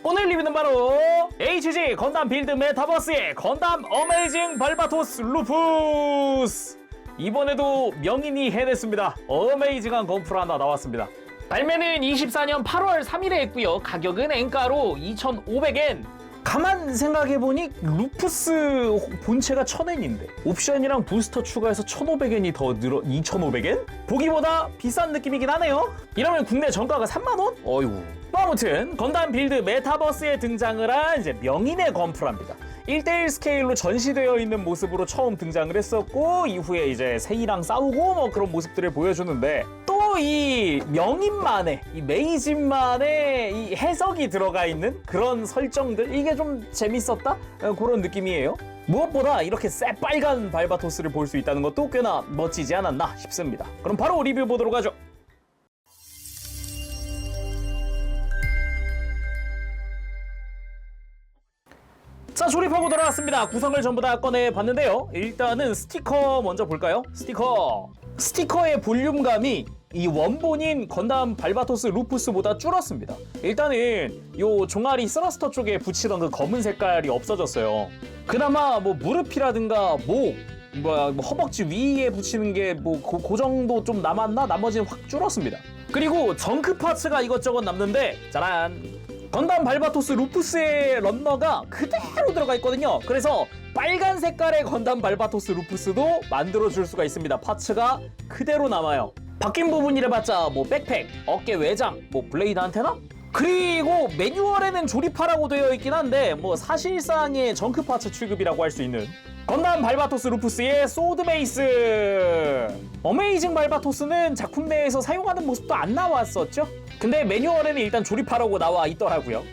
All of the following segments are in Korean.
오늘 리뷰는 바로 HG 건담 빌드 메타버스의 건담 어메이징 발바토스 루푸스. 이번에도 명인이 해냈습니다. 어메이징한 건프라 하나 나왔습니다. 발매는 24년 8월 3일에 했고요. 가격은 엔가로 2,500엔. 가만 생각해보니 루푸스 본체가 1,000엔인데 옵션이랑 부스터 추가해서 1,500엔이 더 늘어 2,500엔? 보기보다 비싼 느낌이긴 하네요. 이러면 국내 정가가 3만원? 어이구. 아무튼 건담 빌드 메타버스에 등장을 한 이제 명인의 건프라입니다. 1대1 스케일로 전시되어 있는 모습으로 처음 등장을 했었고, 이후에 이제 세이랑 싸우고 뭐 그런 모습들을 보여주는데, 또 이 명인만의, 이 메이진만의 이 해석이 들어가 있는 그런 설정들, 이게 좀 재밌었다? 그런 느낌이에요. 무엇보다 이렇게 새빨간 발바토스를 볼 수 있다는 것도 꽤나 멋지지 않았나 싶습니다. 그럼 바로 리뷰 보도록 하죠. 자, 조립하고 돌아왔습니다. 구성을 전부 다 꺼내봤는데요. 일단은 스티커 먼저 볼까요? 스티커의 볼륨감이 이 원본인 건담 발바토스 루푸스보다 줄었습니다. 일단은 요 종아리 스러스터 쪽에 붙이던 그 검은 색깔이 없어졌어요. 그나마 뭐 무릎이라든가 목, 허벅지 위에 붙이는 게 그 정도 좀 남았나? 나머지는 확 줄었습니다. 그리고 정크 파츠가 이것저것 남는데, 짜란! 건담 발바토스 루푸스의 런너가 그대로 들어가 있거든요. 그래서 빨간 색깔의 건담 발바토스 루푸스도 만들어줄 수가 있습니다. 파츠가 그대로 남아요. 바뀐 부분이래봤자 뭐 백팩, 어깨 외장, 뭐 블레이드 안테나? 그리고 매뉴얼에는 조립하라고 되어 있긴 한데 뭐 사실상의 정크 파츠 취급이라고 할 수 있는 건담 발바토스 루푸스의 소드 베이스. 어메이징 발바토스는 작품 내에서 사용하는 모습도 안 나왔었죠? 근데 매뉴얼에는 일단 조립하라고 나와 있더라고요.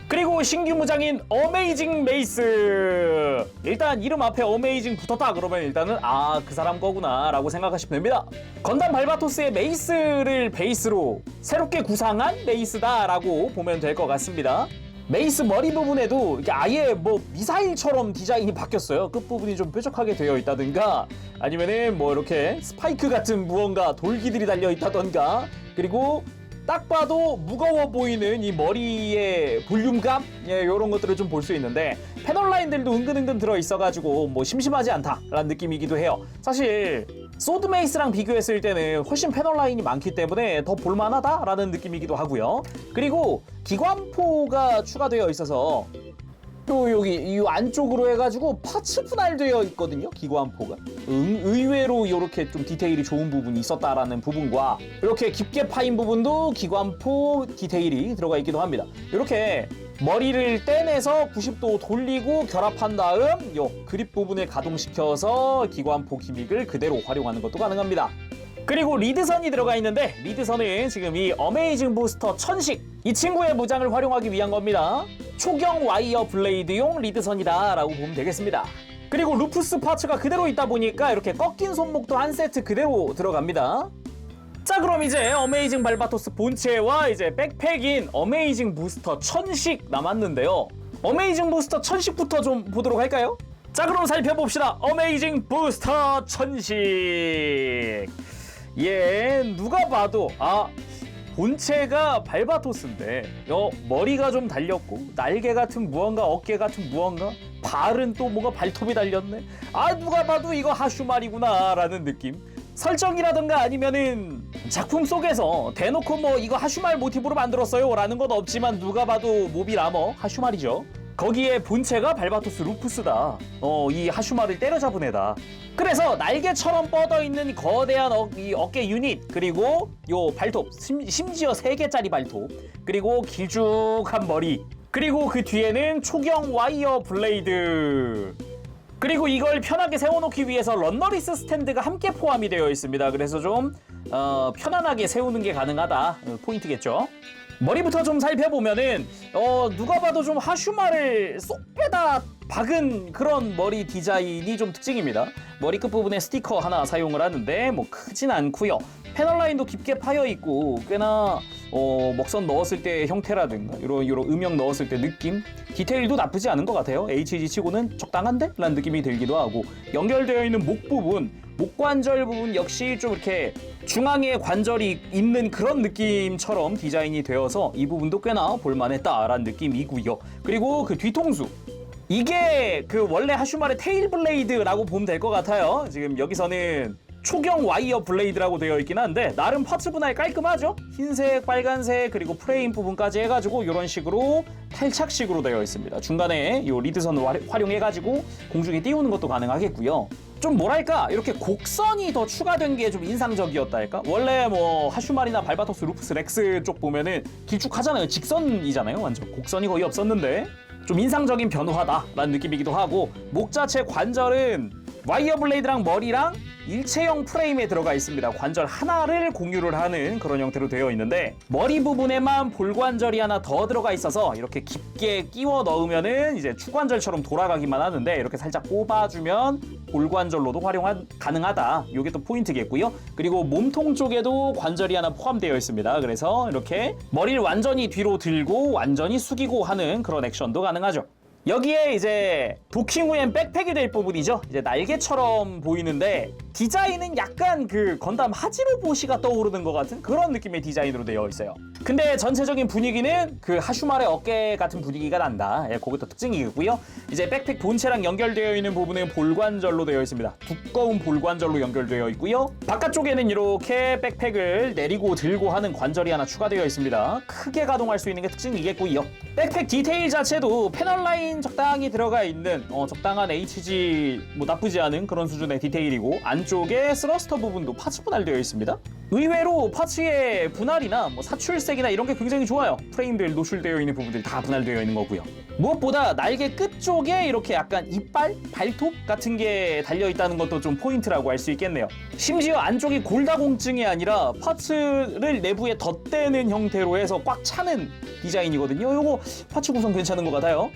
그리고 신규 무장인 어메이징 메이스. 일단 이름 앞에 어메이징 붙었다 그러면 일단은 그 사람 거구나 라고 생각하시면 됩니다. 건담 발바토스의 메이스를 베이스로 새롭게 구상한 메이스다 라고 보면 될 것 같습니다. 메이스 머리 부분에도 이렇게 아예 뭐 미사일처럼 디자인이 바뀌었어요. 끝부분이 좀 뾰족하게 되어 있다든가, 아니면은 뭐 이렇게 스파이크 같은 무언가 돌기들이 달려 있다던가, 그리고 딱 봐도 무거워 보이는 이 머리의 볼륨감? 이런 것들을 좀 볼 수 있는데, 패널 라인들도 은근은근 들어있어가지고 뭐 심심하지 않다라는 느낌이기도 해요. 사실 소드 메이스랑 비교했을 때는 훨씬 패널 라인이 많기 때문에 더 볼만하다라는 느낌이기도 하고요. 그리고 기관포가 추가되어 있어서 또 여기 이 안쪽으로 해가지고 파츠 분할되어 있거든요. 기관포가 의외로 이렇게 좀 디테일이 좋은 부분이 있었다라는 부분과, 이렇게 깊게 파인 부분도 기관포 디테일이 들어가 있기도 합니다. 이렇게 머리를 떼내서 90도 돌리고 결합한 다음 요 그립 부분을 가동시켜서 기관포 기믹을 그대로 활용하는 것도 가능합니다. 그리고 리드선이 들어가 있는데, 리드선은 지금 이 어메이징 부스터 1000식, 이 친구의 무장을 활용하기 위한 겁니다. 초경 와이어 블레이드용 리드선이다 라고 보면 되겠습니다. 그리고 루푸스 파츠가 그대로 있다 보니까 이렇게 꺾인 손목도 한 세트 그대로 들어갑니다. 자, 그럼 이제 어메이징 발바토스 본체와 이제 백팩인 어메이징 부스터 1000식 남았는데요. 어메이징 부스터 1000식부터 좀 보도록 할까요? 자, 그럼 살펴봅시다. 어메이징 부스터 1000식. 누가 봐도 본체가 발바토스인데 머리가 좀 달렸고, 날개 같은 무언가, 어깨 같은 무언가, 발은 또 뭔가 발톱이 달렸네. 누가 봐도 이거 하슈말이구나 라는 느낌. 설정이라든가 아니면은 작품 속에서 대놓고 뭐 이거 하슈말 모티브로 만들었어요 라는 건 없지만, 누가 봐도 모빌 아머 하슈말이죠. 거기에 본체가 발바토스 루푸스다. 이 하슈말을 때려잡은 애다. 그래서 날개처럼 뻗어있는 거대한 이 어깨 유닛, 그리고 요 발톱, 심지어 3개짜리 발톱, 그리고 길쭉한 머리, 그리고 그 뒤에는 초경 와이어 블레이드, 그리고 이걸 편하게 세워놓기 위해서 런너리스 스탠드가 함께 포함이 되어 있습니다. 그래서 좀 편안하게 세우는 게 가능하다, 포인트겠죠. 머리부터 좀 살펴보면은 누가 봐도 좀 하슈마를 쏙 빼다 박은 그런 머리 디자인이 좀 특징입니다. 머리 끝부분에 스티커 하나 사용을 하는데 뭐 크진 않고요. 패널 라인도 깊게 파여 있고 꽤나 먹선 넣었을 때 형태라든가 요런 음영 넣었을 때 느낌, 디테일도 나쁘지 않은 것 같아요. HG 치고는 적당한데? 라는 느낌이 들기도 하고, 연결되어 있는 목 부분, 목관절 부분 역시 좀 이렇게 중앙에 관절이 있는 그런 느낌처럼 디자인이 되어서 이 부분도 꽤나 볼만했다라는 느낌이고요. 그리고 그 뒤통수, 이게 그 원래 하슈말의 테일 블레이드라고 보면 될 것 같아요. 지금 여기서는 초경 와이어 블레이드라고 되어 있긴 한데 나름 파츠 분할 깔끔하죠? 흰색, 빨간색, 그리고 프레임 부분까지 해가지고 이런 식으로 탈착식으로 되어 있습니다. 중간에 이 리드선을 활용해가지고 공중에 띄우는 것도 가능하겠고요. 좀 뭐랄까, 이렇게 곡선이 더 추가된 게 좀 인상적이었다 할까? 원래 뭐 하슈말이나 발바토스, 루프스, 렉스 쪽 보면은 길쭉하잖아요. 직선이잖아요. 완전 곡선이 거의 없었는데 좀 인상적인 변화다라는 느낌이기도 하고, 목 자체 관절은 와이어 블레이드랑 머리랑 일체형 프레임에 들어가 있습니다. 관절 하나를 공유를 하는 그런 형태로 되어 있는데, 머리 부분에만 볼관절이 하나 더 들어가 있어서 이렇게 깊게 끼워 넣으면은 이제 추관절처럼 돌아가기만 하는데, 이렇게 살짝 꼽아주면 볼관절로도 가능하다. 이게 또 포인트겠고요. 그리고 몸통 쪽에도 관절이 하나 포함되어 있습니다. 그래서 이렇게 머리를 완전히 뒤로 들고 완전히 숙이고 하는 그런 액션도 가능하죠. 여기에 이제 도킹 후엔 백팩이 될 부분이죠. 이제 날개처럼 보이는데 디자인은 약간 그 건담 하지로보시가 떠오르는 것 같은 그런 느낌의 디자인으로 되어 있어요. 근데 전체적인 분위기는 그 하슈말의 어깨 같은 분위기가 난다. 예, 그것도 특징이고요. 이제 백팩 본체랑 연결되어 있는 부분은 볼관절로 되어 있습니다. 두꺼운 볼관절로 연결되어 있고요. 바깥쪽에는 이렇게 백팩을 내리고 들고 하는 관절이 하나 추가되어 있습니다. 크게 가동할 수 있는 게 특징이겠고요. 백팩 디테일 자체도 패널 라인 적당히 들어가 있는 적당한 HG 뭐 나쁘지 않은 그런 수준의 디테일이고, 안쪽에 스러스터 부분도 파츠 분할되어 있습니다. 의외로 파츠의 분할이나 뭐 사출색이나 이런 게 굉장히 좋아요. 프레임들 노출되어 있는 부분들 다 분할되어 있는 거고요. 무엇보다 날개 끝 쪽에 이렇게 약간 이빨, 발톱 같은 게 달려 있다는 것도 좀 포인트라고 할 수 있겠네요. 심지어 안쪽이 골다공증이 아니라 파츠를 내부에 덧대는 형태로 해서 꽉 차는 디자인이거든요. 요거 파츠 구성 괜찮은 것 같아요.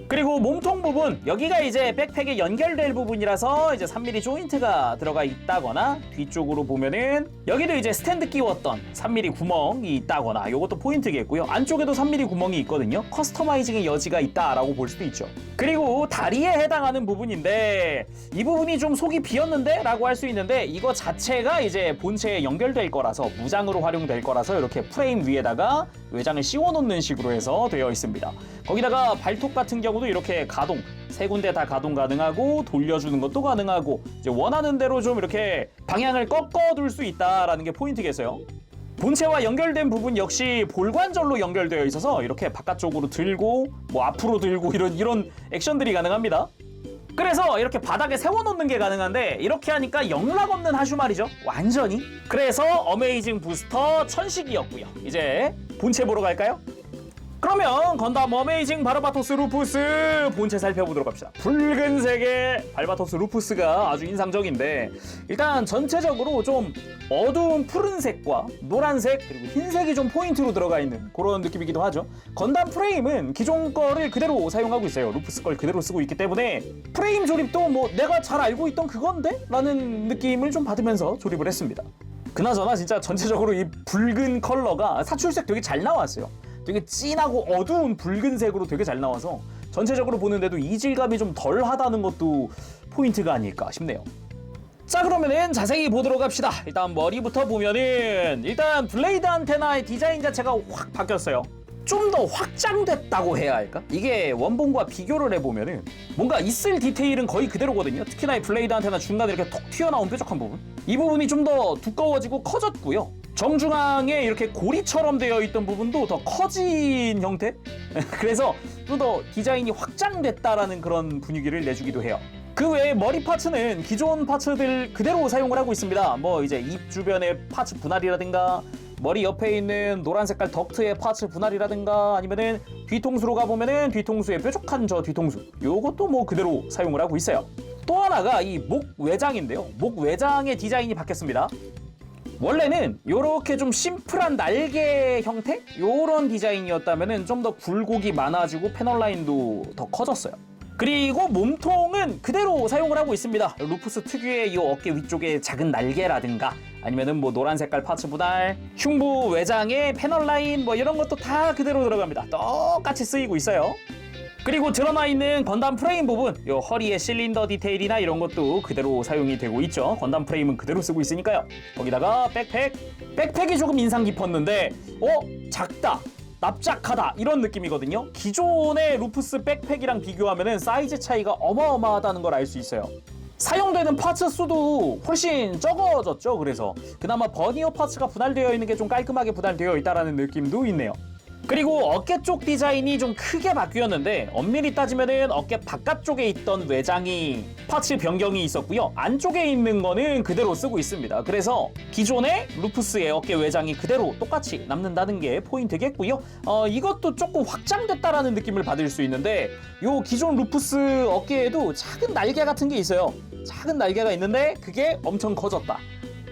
그리고 몸통 부분, 여기가 이제 백팩에 연결될 부분이라서 이제 3mm 조인트가 들어가 있다거나, 뒤쪽으로 보면은 여기도 이제 스탠드 끼웠던 3mm 구멍이 있다거나, 요것도 포인트겠고요. 안쪽에도 3mm 구멍이 있거든요. 커스터마이징의 여지가 있다라고 볼 수도 있죠. 그리고 다리에 해당하는 부분인데 이 부분이 좀 속이 비었는데? 라고 할 수 있는데, 이거 자체가 이제 본체에 연결될 거라서, 무장으로 활용될 거라서 이렇게 프레임 위에다가 외장을 씌워놓는 식으로 해서 되어 있습니다. 거기다가 발톱 같은 경우도 이렇게 가동, 세 군데 다 가동 가능하고 돌려주는 것도 가능하고, 이제 원하는 대로 좀 이렇게 방향을 꺾어둘 수 있다라는 게 포인트겠어요. 본체와 연결된 부분 역시 볼관절로 연결되어 있어서 이렇게 바깥쪽으로 들고 뭐 앞으로 들고 이런 액션들이 가능합니다. 그래서 이렇게 바닥에 세워놓는 게 가능한데, 이렇게 하니까 영락 없는 하슈말이죠. 완전히. 그래서 어메이징 부스터 천식이었고요. 이제 본체 보러 갈까요? 그러면 건담 어메이징 발바토스 루푸스 본체 살펴보도록 합시다. 붉은색의 발바토스 루푸스가 아주 인상적인데, 일단 전체적으로 좀 어두운 푸른색과 노란색 그리고 흰색이 좀 포인트로 들어가 있는 그런 느낌이기도 하죠. 건담 프레임은 기존 거를 그대로 사용하고 있어요. 루푸스 걸 그대로 쓰고 있기 때문에 프레임 조립도 뭐 내가 잘 알고 있던 그건데? 라는 느낌을 좀 받으면서 조립을 했습니다. 그나저나 진짜 전체적으로 이 붉은 컬러가 사출색 되게 잘 나왔어요. 되게 진하고 어두운 붉은색으로 되게 잘 나와서 전체적으로 보는데도 이질감이 좀 덜하다는 것도 포인트가 아닐까 싶네요. 자, 그러면은 자세히 보도록 합시다. 일단 머리부터 보면은 일단 블레이드 안테나의 디자인 자체가 확 바뀌었어요. 좀 더 확장됐다고 해야 할까? 이게 원본과 비교를 해보면은 뭔가 있을 디테일은 거의 그대로거든요. 특히나 이 블레이드 안테나 중간에 이렇게 톡 튀어나온 뾰족한 부분, 이 부분이 좀 더 두꺼워지고 커졌고요. 정중앙에 이렇게 고리처럼 되어 있던 부분도 더 커진 형태? 그래서 좀 더 디자인이 확장됐다라는 그런 분위기를 내주기도 해요. 그 외에 머리 파츠는 기존 파츠들 그대로 사용을 하고 있습니다. 뭐 이제 입 주변의 파츠 분할이라든가, 머리 옆에 있는 노란 색깔 덕트의 파츠 분할이라든가, 아니면은 뒤통수로 가보면은 뒤통수의 뾰족한 저 뒤통수, 요것도 뭐 그대로 사용을 하고 있어요. 또 하나가 이 목 외장인데요. 목 외장의 디자인이 바뀌었습니다. 원래는 요렇게 좀 심플한 날개 형태? 요런 디자인이었다면은 좀 더 굴곡이 많아지고 패널 라인도 더 커졌어요. 그리고 몸통은 그대로 사용을 하고 있습니다. 루푸스 특유의 이 어깨 위쪽에 작은 날개라든가 아니면은 뭐 노란 색깔 파츠 분할, 흉부 외장의 패널 라인 뭐 이런 것도 다 그대로 들어갑니다. 똑같이 쓰이고 있어요. 그리고 드러나 있는 건담 프레임 부분, 요 허리의 실린더 디테일이나 이런 것도 그대로 사용이 되고 있죠. 건담 프레임은 그대로 쓰고 있으니까요. 거기다가 백팩이 조금 인상 깊었는데 작다, 납작하다 이런 느낌이거든요. 기존의 루푸스 백팩이랑 비교하면 사이즈 차이가 어마어마하다는 걸 알 수 있어요. 사용되는 파츠 수도 훨씬 적어졌죠. 그래서 그나마 버니어 파츠가 분할되어 있는 게 좀 깔끔하게 분할되어 있다는 느낌도 있네요. 그리고 어깨 쪽 디자인이 좀 크게 바뀌었는데 엄밀히 따지면은 어깨 바깥쪽에 있던 외장이 파츠 변경이 있었고요. 안쪽에 있는 거는 그대로 쓰고 있습니다. 그래서 기존의 루푸스의 어깨 외장이 그대로 똑같이 남는다는 게 포인트겠고요. 이것도 조금 확장됐다라는 느낌을 받을 수 있는데 요 기존 루푸스 어깨에도 작은 날개 같은 게 있어요. 작은 날개가 있는데 그게 엄청 커졌다.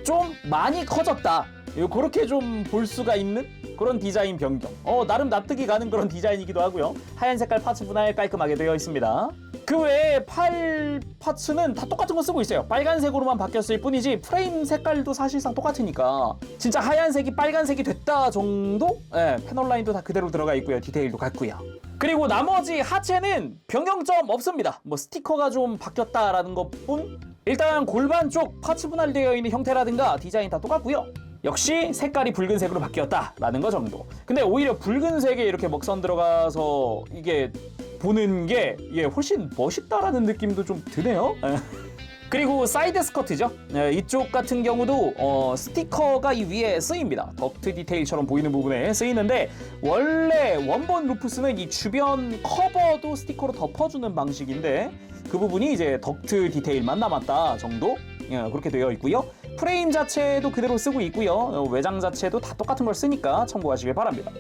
좀 많이 커졌다. 그렇게 좀 볼 수가 있는 그런 디자인 변경. 나름 납득이 가는 그런 디자인이기도 하고요. 하얀 색깔 파츠 분할 깔끔하게 되어 있습니다. 그 외에 팔 파츠는 다 똑같은 거 쓰고 있어요. 빨간색으로만 바뀌었을 뿐이지 프레임 색깔도 사실상 똑같으니까 진짜 하얀색이 빨간색이 됐다 정도? 패널 라인도 다 그대로 들어가 있고요. 디테일도 같고요. 그리고 나머지 하체는 변경점 없습니다. 뭐 스티커가 좀 바뀌었다라는 것뿐. 일단 골반 쪽 파츠 분할되어 있는 형태라든가 디자인 다 똑같고요. 역시 색깔이 붉은색으로 바뀌었다라는 거 정도. 근데 오히려 붉은색에 이렇게 먹선 들어가서 이게 보는 게 훨씬 멋있다라는 느낌도 좀 드네요. 그리고 사이드 스커트죠. 이쪽 같은 경우도 스티커가 이 위에 쓰입니다. 덕트 디테일처럼 보이는 부분에 쓰이는데 원래 원본 루푸스는 이 주변 커버도 스티커로 덮어주는 방식인데 그 부분이 이제 덕트 디테일만 남았다 정도 그렇게 되어 있고요. 프레임 자체도 그대로 쓰고 있고요. 외장 자체도 다 똑같은 걸 쓰니까 참고하시길 바랍니다.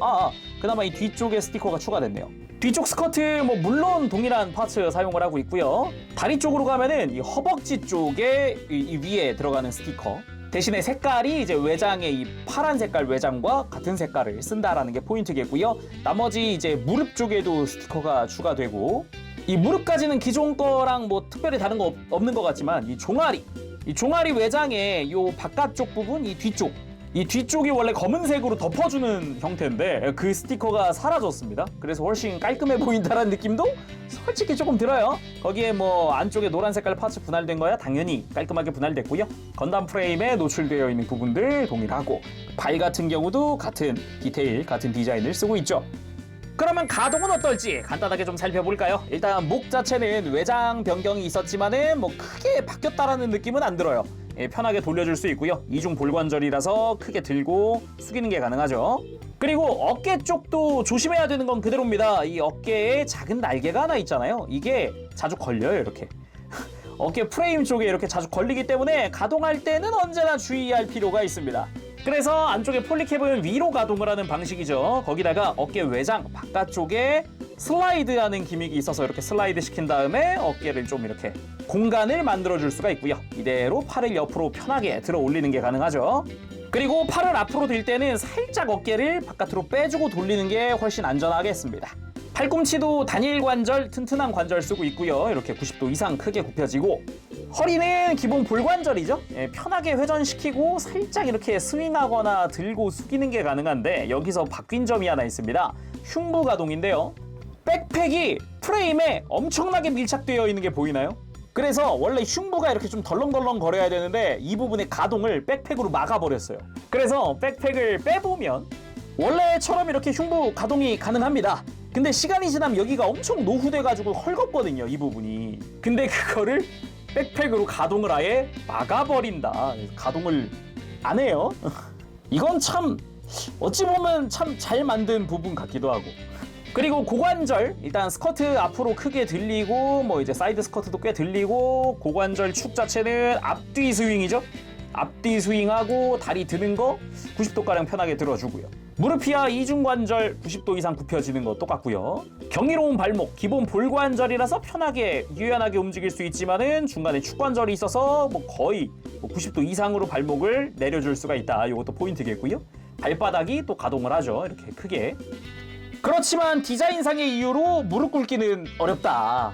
그나마 이 뒤쪽에 스티커가 추가됐네요. 뒤쪽 스커트 물론 동일한 파츠 사용을 하고 있고요. 다리 쪽으로 가면은 이 허벅지 쪽에 이 위에 들어가는 스티커 대신에 색깔이 이제 외장의 이 파란 색깔 외장과 같은 색깔을 쓴다라는 게 포인트겠고요. 나머지 이제 무릎 쪽에도 스티커가 추가되고 이 무릎까지는 기존 거랑 특별히 다른 거 없는 것 같지만 이 종아리 외장의 요 바깥쪽 부분 이 뒤쪽이 원래 검은색으로 덮어주는 형태인데 그 스티커가 사라졌습니다. 그래서 훨씬 깔끔해 보인다는 느낌도 솔직히 조금 들어요. 거기에 안쪽에 노란 색깔 파츠 분할된 거야 당연히 깔끔하게 분할됐고요. 건담 프레임에 노출되어 있는 부분들 동일하고 발 같은 경우도 같은 디테일, 같은 디자인을 쓰고 있죠. 그러면 가동은 어떨지 간단하게 좀 살펴볼까요? 일단 목 자체는 외장 변경이 있었지만은 크게 바뀌었다라는 느낌은 안 들어요. 편하게 돌려줄 수 있고요. 이중 볼관절이라서 크게 들고 숙이는 게 가능하죠. 그리고 어깨 쪽도 조심해야 되는 건 그대로입니다. 이 어깨에 작은 날개가 하나 있잖아요. 이게 자주 걸려요, 이렇게. 어깨 프레임 쪽에 이렇게 자주 걸리기 때문에 가동할 때는 언제나 주의할 필요가 있습니다. 그래서 안쪽에 폴리캡은 위로 가동을 하는 방식이죠. 거기다가 어깨 외장 바깥쪽에 슬라이드하는 기믹이 있어서 이렇게 슬라이드 시킨 다음에 어깨를 좀 이렇게 공간을 만들어줄 수가 있고요. 이대로 팔을 옆으로 편하게 들어 올리는 게 가능하죠. 그리고 팔을 앞으로 들 때는 살짝 어깨를 바깥으로 빼주고 돌리는 게 훨씬 안전하겠습니다. 팔꿈치도 단일 관절, 튼튼한 관절 쓰고 있고요. 이렇게 90도 이상 크게 굽혀지고 허리는 기본 볼관절이죠. 편하게 회전시키고 살짝 이렇게 스윙하거나 들고 숙이는 게 가능한데 여기서 바뀐 점이 하나 있습니다. 흉부 가동인데요. 백팩이 프레임에 엄청나게 밀착되어 있는 게 보이나요? 그래서 원래 흉부가 이렇게 좀 덜렁덜렁 거려야 되는데 이 부분의 가동을 백팩으로 막아버렸어요. 그래서 백팩을 빼보면 원래처럼 이렇게 흉부 가동이 가능합니다. 근데 시간이 지나면 여기가 엄청 노후돼가지고 헐겁거든요, 이 부분이. 근데 그거를 백팩으로 가동을 아예 막아버린다. 가동을 안 해요. 이건 참 어찌 보면 참 잘 만든 부분 같기도 하고. 그리고 고관절, 일단 스커트 앞으로 크게 들리고 이제 사이드 스커트도 꽤 들리고 고관절 축 자체는 앞뒤 스윙이죠. 앞뒤 스윙하고 다리 드는 거 90도가량 편하게 들어주고요. 무릎이야 이중관절 90도 이상 굽혀지는 거 똑같고요. 경이로운 발목, 기본 볼관절이라서 편하게 유연하게 움직일 수 있지만은 중간에 축관절이 있어서 거의 90도 이상으로 발목을 내려줄 수가 있다. 이것도 포인트겠고요. 발바닥이 또 가동을 하죠. 이렇게 크게. 그렇지만 디자인상의 이유로 무릎 꿇기는 어렵다.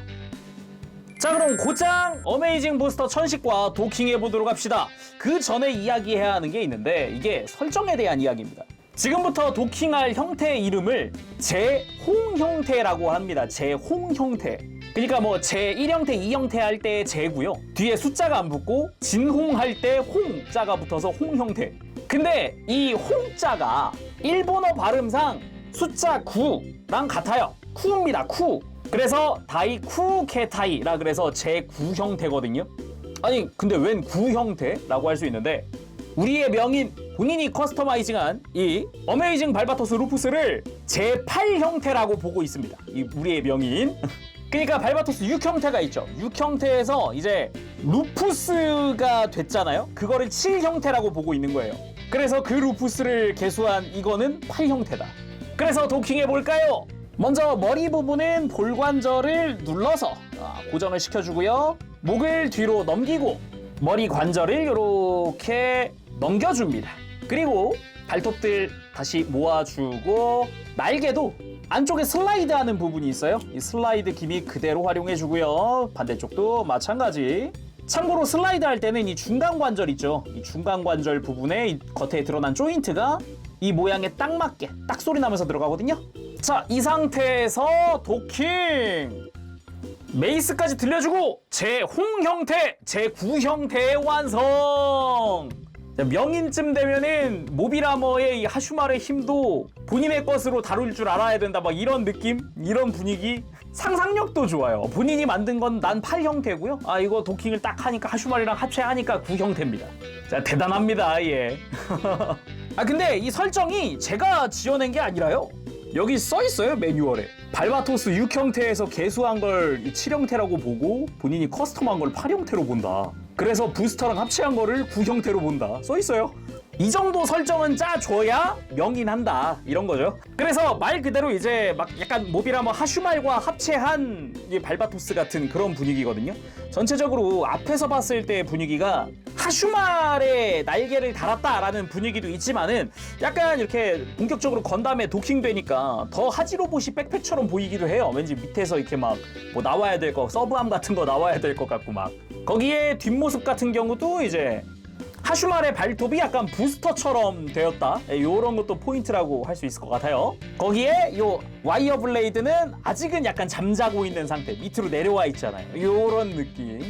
자, 그럼 곧장 어메이징 부스터 천식과 도킹해 보도록 합시다. 그 전에 이야기해야 하는 게 있는데 이게 설정에 대한 이야기입니다. 지금부터 도킹할 형태의 이름을 제홍 형태라고 합니다. 제홍 형태. 그러니까 뭐 제1형태, 2형태 할 때 제고요. 뒤에 숫자가 안 붙고 진홍 할 때 홍자가 붙어서 홍 형태. 근데 이 홍자가 일본어 발음상 숫자 9랑 같아요. 쿠입니다. 쿠. 그래서 다이쿠케타이라 그래서 제9 형태거든요. 아니 근데 웬 9 형태라고 할 수 있는데 우리의 명인 본인이 커스터마이징한 이 어메이징 발바토스 루푸스를 제8 형태라고 보고 있습니다. 이 우리의 명인. 그러니까 발바토스 6 형태가 있죠. 6 형태에서 이제 루푸스가 됐잖아요. 그거를 7 형태라고 보고 있는 거예요. 그래서 그 루푸스를 개수한 이거는 8 형태다. 그래서 도킹해 볼까요? 먼저 머리 부분은 볼관절을 눌러서 고정을 시켜주고요. 목을 뒤로 넘기고 머리 관절을 이렇게 넘겨줍니다. 그리고 발톱들 다시 모아주고 날개도 안쪽에 슬라이드하는 부분이 있어요. 이 슬라이드 기믹 그대로 활용해주고요. 반대쪽도 마찬가지. 참고로 슬라이드 할 때는 이 중간 관절 있죠. 이 중간 관절 부분에 이 겉에 드러난 조인트가 이 모양에 딱 맞게 딱 소리 나면서 들어가거든요. 자, 이 상태에서 도킹! 메이스까지 들려주고 제 홍 형태, 제9 형태의 완성! 명인쯤 되면은 모비라머의 이 하슈마의 힘도 본인의 것으로 다룰 줄 알아야 된다, 막 이런 느낌? 이런 분위기? 상상력도 좋아요. 본인이 만든 건 난 8 형태고요. 아, 이거 도킹을 딱 하니까 하슈마리랑 합체하니까 9 형태입니다. 자, 대단합니다, 예. 아, 근데 이 설정이 제가 지어낸 게 아니라요. 여기 써 있어요, 매뉴얼에. 발바토스 6 형태에서 개수한 걸 7 형태라고 보고 본인이 커스텀한 걸 8 형태로 본다. 그래서 부스터랑 합체한 거를 9 형태로 본다. 써 있어요. 이 정도 설정은 짜줘야 명인한다, 이런 거죠. 그래서 말 그대로 이제 막 약간 모비라머 하슈말과 합체한 발바토스 같은 그런 분위기거든요. 전체적으로 앞에서 봤을 때 분위기가 하슈말의 날개를 달았다라는 분위기도 있지만은 약간 이렇게 본격적으로 건담에 도킹되니까 더 하지로봇이 백팩처럼 보이기도 해요. 왠지 밑에서 이렇게 막 뭐 나와야 될 거, 서브암 같은 거 나와야 될 것 같고 막. 거기에 뒷모습 같은 경우도 이제 하슈말의 발톱이 약간 부스터처럼 되었다. 요런 것도 포인트라고 할 수 있을 것 같아요. 거기에 요 와이어 블레이드는 아직은 약간 잠자고 있는 상태, 밑으로 내려와 있잖아요. 요런 느낌.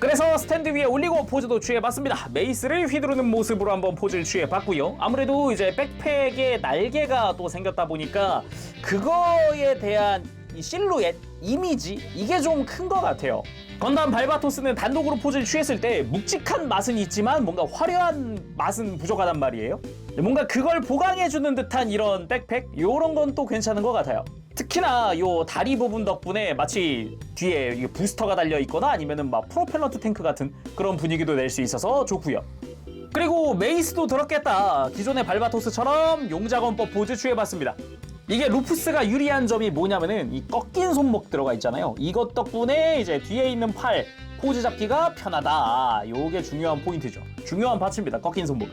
그래서 스탠드 위에 올리고 포즈도 취해봤습니다. 메이스를 휘두르는 모습으로 한번 포즈를 취해봤고요. 아무래도 이제 백팩에 날개가 또 생겼다 보니까 그거에 대한 이 실루엣, 이미지, 이게 좀 큰 것 같아요. 건담 발바토스는 단독으로 포즈를 취했을 때 묵직한 맛은 있지만 뭔가 화려한 맛은 부족하단 말이에요. 뭔가 그걸 보강해주는 듯한 이런 백팩? 요런 건 또 괜찮은 것 같아요. 특히나 요 다리 부분 덕분에 마치 뒤에 부스터가 달려있거나 아니면은 막 프로펠런트 탱크 같은 그런 분위기도 낼 수 있어서 좋고요. 그리고 메이스도 들었겠다. 기존의 발바토스처럼 용자건법 포즈 취해봤습니다. 이게 루푸스가 유리한 점이 뭐냐면은 이 꺾인 손목 들어가 있잖아요. 이것 덕분에 이제 뒤에 있는 팔 포즈 잡기가 편하다. 요게 중요한 포인트죠. 중요한 파츠입니다. 꺾인 손목.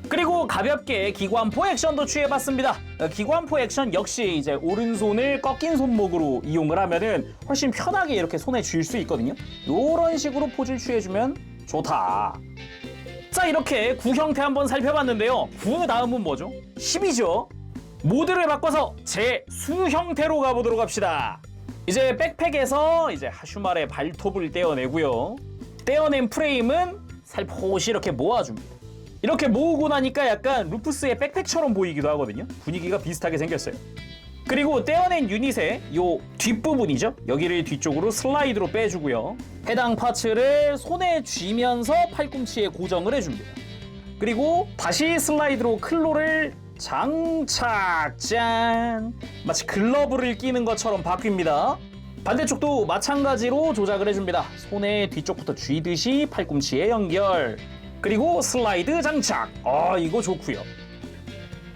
그리고 가볍게 기관포 액션도 취해봤습니다. 기관포 액션 역시 이제 오른손을 꺾인 손목으로 이용을 하면은 훨씬 편하게 이렇게 손에 쥘 수 있거든요. 요런 식으로 포즈를 취해주면 좋다. 자, 이렇게 9 형태 한번 살펴봤는데요. 9 다음은 뭐죠? 10이죠. 모드를 바꿔서 제-수 형태로 가보도록 합시다. 이제 백팩에서 이제 하슈말의 발톱을 떼어내고요. 떼어낸 프레임은 살포시 이렇게 모아줍니다. 이렇게 모으고 나니까 약간 루푸스의 백팩처럼 보이기도 하거든요. 분위기가 비슷하게 생겼어요. 그리고 떼어낸 유닛의 요 뒷부분이죠. 여기를 뒤쪽으로 슬라이드로 빼주고요. 해당 파츠를 손에 쥐면서 팔꿈치에 고정을 해줍니다. 그리고 다시 슬라이드로 클로를 장착! 짠! 마치 글러브를 끼는 것처럼 바뀝니다. 반대쪽도 마찬가지로 조작을 해줍니다. 손에 뒤쪽부터 쥐듯이 팔꿈치에 연결. 그리고 슬라이드 장착. 이거 좋고요.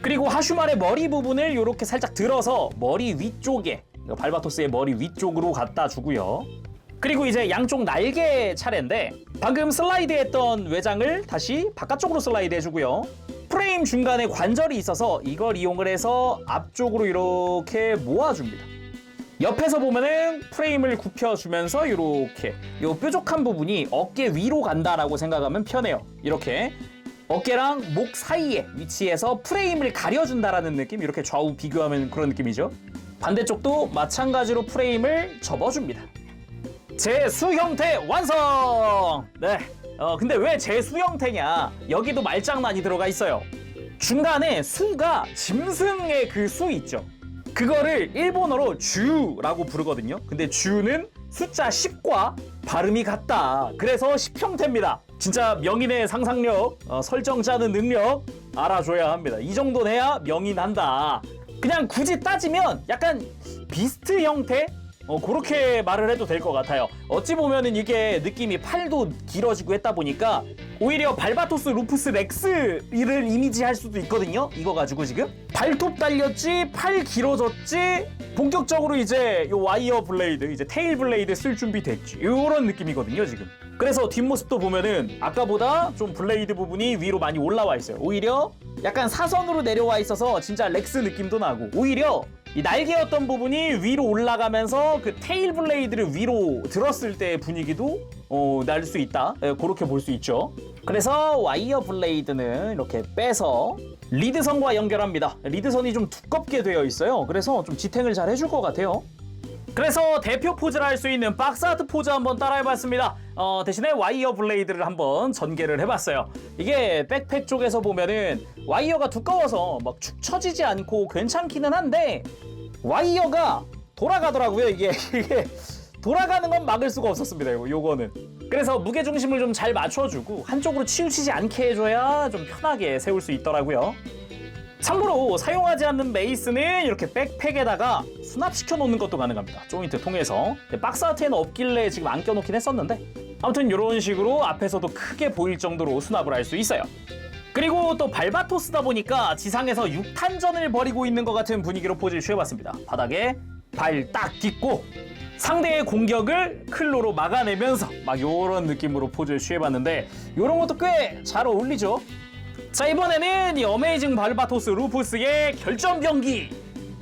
그리고 하슈말의 머리 부분을 이렇게 살짝 들어서 머리 위쪽에, 발바토스의 머리 위쪽으로 갖다 주고요. 그리고 이제 양쪽 날개 차례인데 방금 슬라이드 했던 외장을 다시 바깥쪽으로 슬라이드 해주고요. 프레임 중간에 관절이 있어서 이걸 이용을 해서 앞쪽으로 이렇게 모아줍니다. 옆에서 보면은 프레임을 굽혀주면서 이렇게 요 뾰족한 부분이 어깨 위로 간다라고 생각하면 편해요. 이렇게 어깨랑 목 사이에 위치해서 프레임을 가려준다라는 느낌, 이렇게 좌우 비교하면 그런 느낌이죠. 반대쪽도 마찬가지로 프레임을 접어줍니다. 제수 형태 완성! 네. 근데 왜 제수 형태냐? 여기도 말장난이 들어가 있어요. 중간에 수가 짐승의 그 수 있죠. 그거를 일본어로 주라고 부르거든요. 근데 주는 숫자 10과 발음이 같다. 그래서 10형태입니다. 진짜 명인의 상상력, 설정 짜는 능력 알아줘야 합니다. 이 정도는 해야 명인한다. 그냥 굳이 따지면 약간 비스트 형태? 그렇게 말을 해도 될 것 같아요. 어찌 보면은 이게 느낌이 팔도 길어지고 했다 보니까 오히려 발바토스 루푸스 렉스를 이미지할 수도 있거든요. 이거 가지고 지금 발톱 달렸지, 팔 길어졌지, 본격적으로 이제 요 와이어 블레이드, 이제 테일 블레이드 쓸 준비 됐지, 요런 느낌이거든요 지금. 그래서 뒷모습도 보면은 아까보다 좀 블레이드 부분이 위로 많이 올라와 있어요. 오히려 약간 사선으로 내려와 있어서 진짜 렉스 느낌도 나고, 오히려 이 날개였던 부분이 위로 올라가면서 그 테일 블레이드를 위로 들었을 때 분위기도 날 수 있다. 그렇게 볼 수 있죠. 그래서 와이어 블레이드는 이렇게 빼서 리드선과 연결합니다. 리드선이 좀 두껍게 되어 있어요. 그래서 좀 지탱을 잘 해줄 것 같아요. 그래서 대표 포즈를 할 수 있는 박스아트 포즈 한번 따라해봤습니다. 대신에 와이어 블레이드를 한번 전개를 해봤어요. 이게 백팩 쪽에서 보면은 와이어가 두꺼워서 막 축 처지지 않고 괜찮기는 한데 와이어가 돌아가더라고요. 이게 돌아가는 건 막을 수가 없었습니다. 요거는. 그래서 무게중심을 좀 잘 맞춰주고 한쪽으로 치우치지 않게 해줘야 좀 편하게 세울 수 있더라고요. 참고로 사용하지 않는 메이스는 이렇게 백팩에다가 수납시켜 놓는 것도 가능합니다. 조인트 통해서. 박스 아트에는 없길래 지금 안 껴놓긴 했었는데, 아무튼 이런 식으로 앞에서도 크게 보일 정도로 수납을 할 수 있어요. 그리고 또 발바토스다 보니까 지상에서 6탄전을 벌이고 있는 것 같은 분위기로 포즈를 취해봤습니다. 바닥에 발 딱 딛고 상대의 공격을 클로로 막아내면서 막 요런 느낌으로 포즈를 취해봤는데, 요런 것도 꽤 잘 어울리죠. 자, 이번에는 이 어메이징 발바토스 루푸스의 결전병기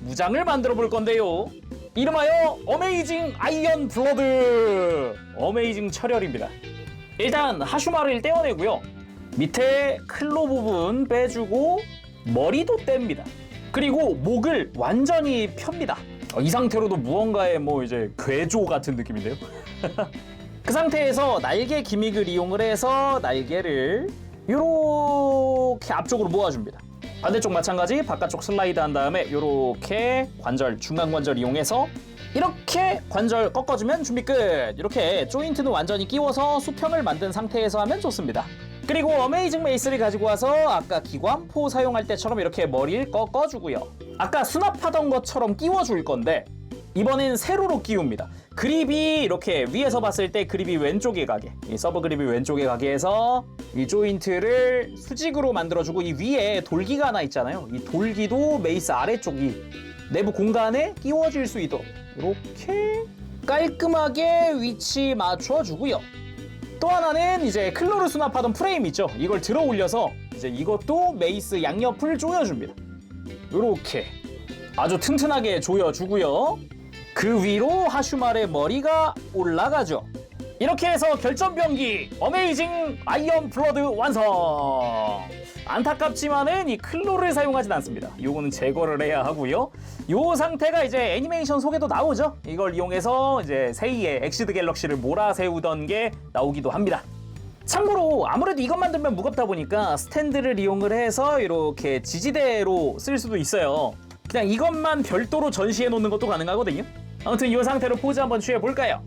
무장을 만들어 볼 건데요. 이름하여 어메이징 아이언 블러드, 어메이징 철혈입니다. 일단 하슈마를 떼어내고요. 밑에 클로 부분 빼주고 머리도 뗍니다. 그리고 목을 완전히 펴니다. 이 상태로도 무언가의 뭐 이제 괴조 같은 느낌인데요. 그 상태에서 날개 기믹을 이용을 해서 날개를 요렇게 앞쪽으로 모아줍니다. 반대쪽 마찬가지 바깥쪽 슬라이드 한 다음에 요렇게 관절, 중간 관절 이용해서 이렇게 관절 꺾어주면 준비 끝! 이렇게 조인트는 완전히 끼워서 수평을 만든 상태에서 하면 좋습니다. 그리고 어메이징 메이스를 가지고 와서 아까 기관포 사용할 때처럼 이렇게 머리를 꺾어주고요. 아까 수납하던 것처럼 끼워줄 건데 이번엔 세로로 끼웁니다. 그립이 이렇게 위에서 봤을 때 그립이 왼쪽에 가게, 이 서브 그립이 왼쪽에 가게 해서 이 조인트를 수직으로 만들어주고, 이 위에 돌기가 하나 있잖아요. 이 돌기도 메이스 아래쪽이 내부 공간에 끼워질 수 있도록 이렇게 깔끔하게 위치 맞춰주고요. 또 하나는 이제 클로를 수납하던 프레임 있죠. 이걸 들어 올려서 이제 이것도 메이스 양옆을 조여줍니다. 이렇게 아주 튼튼하게 조여주고요. 그 위로 하슈말의 머리가 올라가죠. 이렇게 해서 결전병기 어메이징 아이언 블러드 완성! 안타깝지만은 이 클로를 사용하진 않습니다. 요거는 제거를 해야 하고요. 요 상태가 이제 애니메이션 속에도 나오죠. 이걸 이용해서 이제 세이의 엑시드 갤럭시를 몰아세우던 게 나오기도 합니다. 참고로 아무래도 이것만 들면 무겁다 보니까 스탠드를 이용을 해서 이렇게 지지대로 쓸 수도 있어요. 그냥 이것만 별도로 전시해 놓는 것도 가능하거든요. 아무튼 이 상태로 포즈 한번 취해볼까요?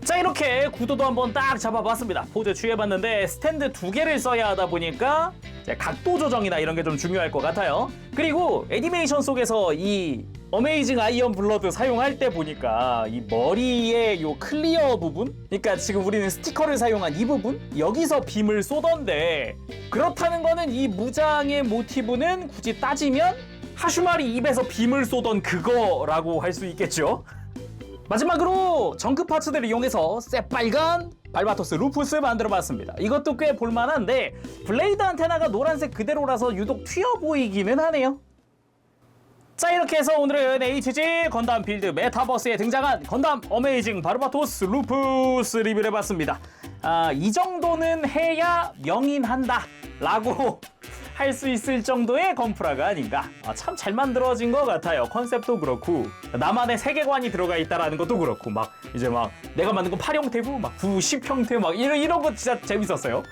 자, 이렇게 구도도 한번 딱 잡아봤습니다. 포즈 취해봤는데 스탠드 2개를 써야 하다 보니까 각도 조정이나 이런 게 좀 중요할 것 같아요. 그리고 애니메이션 속에서 이 어메이징 아이언 블러드 사용할 때 보니까 이 머리의 요 클리어 부분, 그러니까 지금 우리는 스티커를 사용한 이 부분, 여기서 빔을 쏘던데, 그렇다는 거는 이 무장의 모티브는 굳이 따지면 하슈말이 입에서 빔을 쏘던 그거라고 할 수 있겠죠. 마지막으로 정크 파츠들을 이용해서 새빨간 발바토스 루푸스 만들어봤습니다. 이것도 꽤 볼만한데 블레이드 안테나가 노란색 그대로라서 유독 튀어 보이기는 하네요. 자, 이렇게 해서 오늘은 HG 건담 빌드 메타버스에 등장한 건담 어메이징 바르바토스 루푸스 리뷰를 해봤습니다. 이 정도는 해야 명인한다 라고 할 수 있을 정도의 건프라가 아닌가. 참 잘 만들어진 것 같아요. 컨셉도 그렇고 나만의 세계관이 들어가 있다라는 것도 그렇고 막 이제 막 내가 만든 거 8형태고 막 9, 10형태 막 이런 거 진짜 재밌었어요.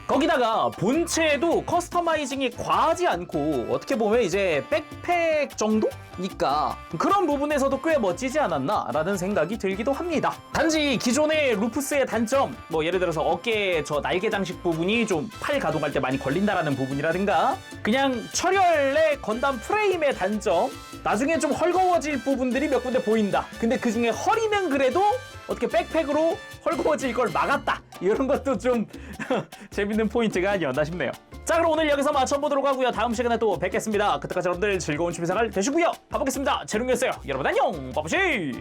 거기다가 본체도 커스터마이징이 과하지 않고 어떻게 보면 이제 백팩 정도니까 그런 부분에서도 꽤 멋지지 않았나 라는 생각이 들기도 합니다. 단지 기존의 루푸스의 단점, 뭐 예를 들어서 어깨 저 날개 장식 부분이 좀 팔 가동할 때 많이 걸린다라는 부분이라든가 그냥 철혈의 건담 프레임의 단점, 나중에 좀 헐거워질 부분들이 몇 군데 보인다. 근데 그 중에 허리는 그래도 어떻게 백팩으로 헐거워질 걸 막았다. 이런 것도 좀 재밌는 포인트가 아니었나 싶네요. 자, 그럼 오늘 여기서 마쳐보도록 하고요. 다음 시간에 또 뵙겠습니다. 그때까지 여러분들 즐거운 취미생활 되시고요. 가보겠습니다. 재롱이었어요. 여러분 안녕. 빠빠시.